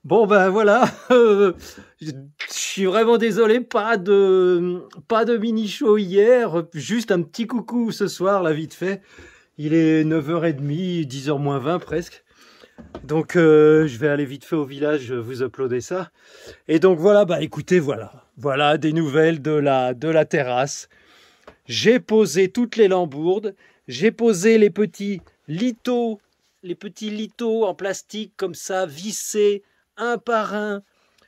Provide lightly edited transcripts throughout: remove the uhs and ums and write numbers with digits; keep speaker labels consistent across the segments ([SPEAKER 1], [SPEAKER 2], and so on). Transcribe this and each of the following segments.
[SPEAKER 1] Bon ben voilà, je suis vraiment désolé, pas de mini show hier, juste un petit coucou ce soir là vite fait. Il est 9h30, 10h moins 20 presque. Donc je vais aller vite fait au village vous uploader ça. Et donc voilà, bah écoutez, voilà des nouvelles de la terrasse. J'ai posé toutes les lambourdes, j'ai posé les petits lithos en plastique comme ça, vissés un par un.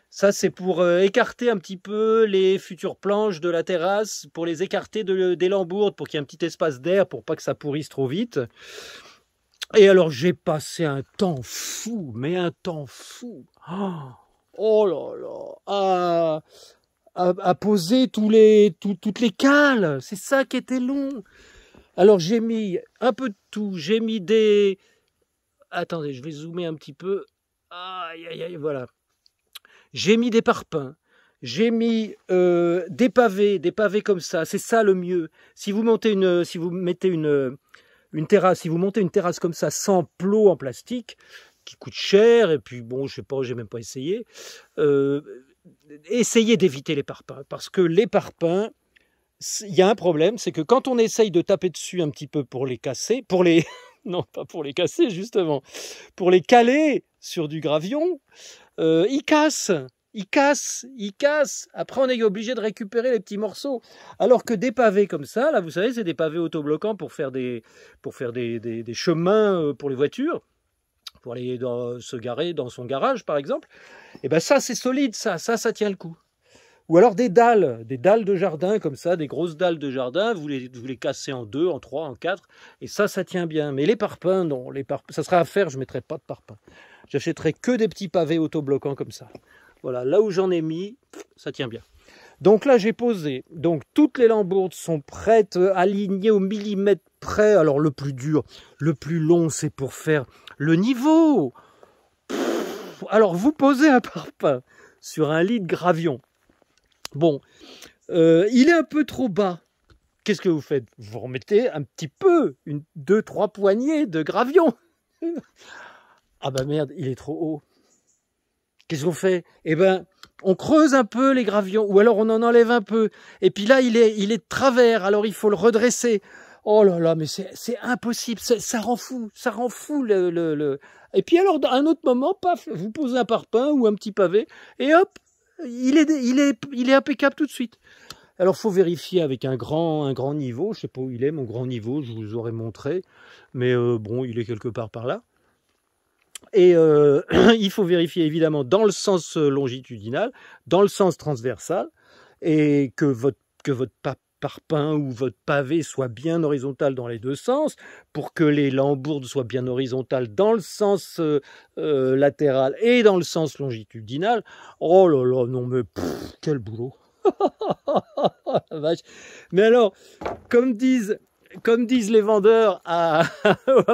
[SPEAKER 1] Ça, c'est pour écarter un petit peu les futures planches de la terrasse, pour les écarter des lambourdes, pour qu'il y ait un petit espace d'air, pour pas que ça pourrisse trop vite. Et alors, j'ai passé un temps fou, mais un temps fou. Oh là là, à poser toutes les cales. C'est ça qui était long. Alors, j'ai mis un peu de tout. J'ai mis des... Attendez, je vais zoomer un petit peu. Aïe, aïe, aïe, voilà. J'ai mis des parpaings, j'ai mis des pavés comme ça. C'est ça le mieux. Si vous montez une terrasse, si vous montez une terrasse comme ça sans plot en plastique, qui coûte cher, et puis bon, je sais pas, j'ai même pas essayé. euh, Essayez d'éviter les parpaings, parce que les parpaings, il y a un problème, c'est que quand on essaye de taper dessus un petit peu pour les casser, non, pas pour les casser justement, pour les caler sur du gravion, ils cassent. Ils cassent. Après, on est obligé de récupérer les petits morceaux. Alors que des pavés comme ça, là, vous savez, c'est des pavés autobloquants pour faire des chemins pour les voitures, pour aller se garer dans son garage, par exemple. Et ben ça, c'est solide, ça tient le coup. Ou alors des dalles de jardin comme ça, des grosses dalles de jardin, vous les cassez en deux, en trois, en quatre, et ça tient bien. Mais les parpaings, non, ça sera à faire, je ne mettrai pas de parpaings. J'achèterai que des petits pavés autobloquants comme ça. Voilà, là où j'en ai mis, ça tient bien. Donc là, j'ai posé. Donc toutes les lambourdes sont prêtes, alignées au millimètre près. Alors le plus dur, le plus long, c'est pour faire le niveau. Alors vous posez un parpaing sur un lit de gravion. Bon, il est un peu trop bas. Qu'est-ce que vous faites? Vous remettez un petit peu, deux, trois poignées de gravion. Ah bah merde, il est trop haut. Qu'est-ce qu'on fait? Eh ben, on creuse un peu les gravions, ou alors on en enlève un peu. Et puis là, il est de travers, alors il faut le redresser. Oh là là, mais c'est impossible, ça rend fou, le... Et puis alors, à un autre moment, paf, vous posez un parpaing ou un petit pavé, et hop, il est impeccable tout de suite. Alors, faut vérifier avec un grand niveau. Je sais pas où il est, mon grand niveau, je vous aurais montré. Mais bon, il est quelque part par là. Et il faut vérifier évidemment dans le sens longitudinal, dans le sens transversal, et que votre parpaing ou votre pavé soit bien horizontal dans les deux sens, pour que les lambourdes soient bien horizontales dans le sens latéral et dans le sens longitudinal. Oh là là, non mais quel boulot. La vache. Mais alors, comme disent les vendeurs à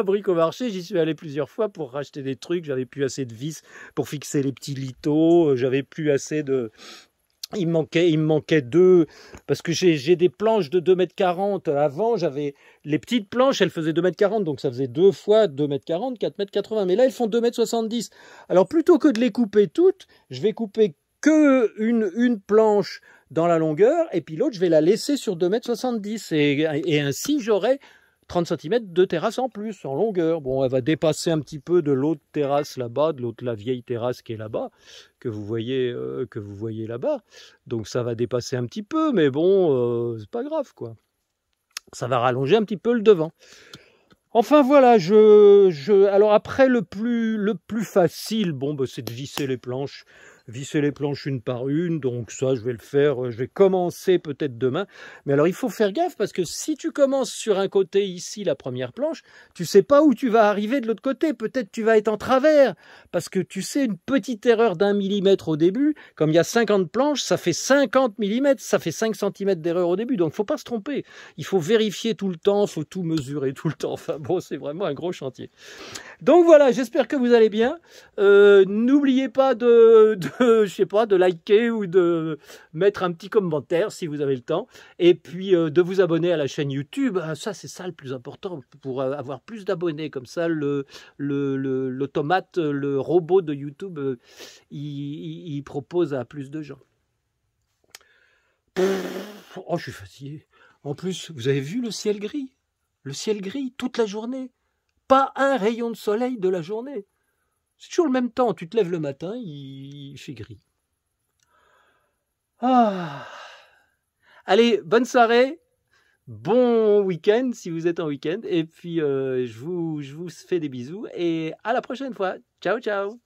[SPEAKER 1] Bricomarché, j'y suis allé plusieurs fois pour racheter des trucs. J'avais plus assez de vis pour fixer les petits lithos. J'avais plus assez de... Il me manquait deux, parce que j'ai des planches de 2,40 m. Avant, j'avais les petites planches, elles faisaient 2,40 m, donc ça faisait deux fois 2,40 m, 4,80 m. Mais là, elles font 2,70 m. Alors, plutôt que de les couper toutes, je vais couper que une planche dans la longueur, et puis l'autre, je vais la laisser sur 2,70 m. Et ainsi, j'aurai 30 cm de terrasse en plus, en longueur. Bon, elle va dépasser un petit peu de l'autre terrasse là-bas, la vieille terrasse qui est là-bas, que vous voyez là-bas. Donc ça va dépasser un petit peu, mais bon, c'est pas grave, quoi. Ça va rallonger un petit peu le devant. Enfin voilà, alors après le plus facile, bon, bah, c'est de visser les planches une par une, donc ça je vais le faire, je vais commencer peut-être demain, mais alors il faut faire gaffe, parce que si tu commences sur un côté ici, la première planche, tu sais pas où tu vas arriver de l'autre côté, peut-être tu vas être en travers, parce que tu sais, une petite erreur d'1 millimètre au début, comme il y a 50 planches, ça fait 50 millimètres, ça fait 5 cm d'erreur au début, donc faut pas se tromper, il faut vérifier tout le temps, faut tout mesurer tout le temps, enfin bon, c'est vraiment un gros chantier. Donc voilà, j'espère que vous allez bien. N'oubliez pas de je sais pas, de liker ou de mettre un petit commentaire si vous avez le temps. Et puis de vous abonner à la chaîne YouTube. Ça, c'est ça le plus important pour avoir plus d'abonnés. Comme ça, l'automate, le robot de YouTube, il propose à plus de gens. Oh, je suis fatigué. En plus, vous avez vu le ciel gris? Le ciel gris toute la journée. Pas un rayon de soleil de la journée. C'est toujours le même temps. Tu te lèves le matin, il fait gris. Ah. Allez, bonne soirée. Bon week-end si vous êtes en week-end. Et puis, je vous fais des bisous. Et à la prochaine fois. Ciao, ciao.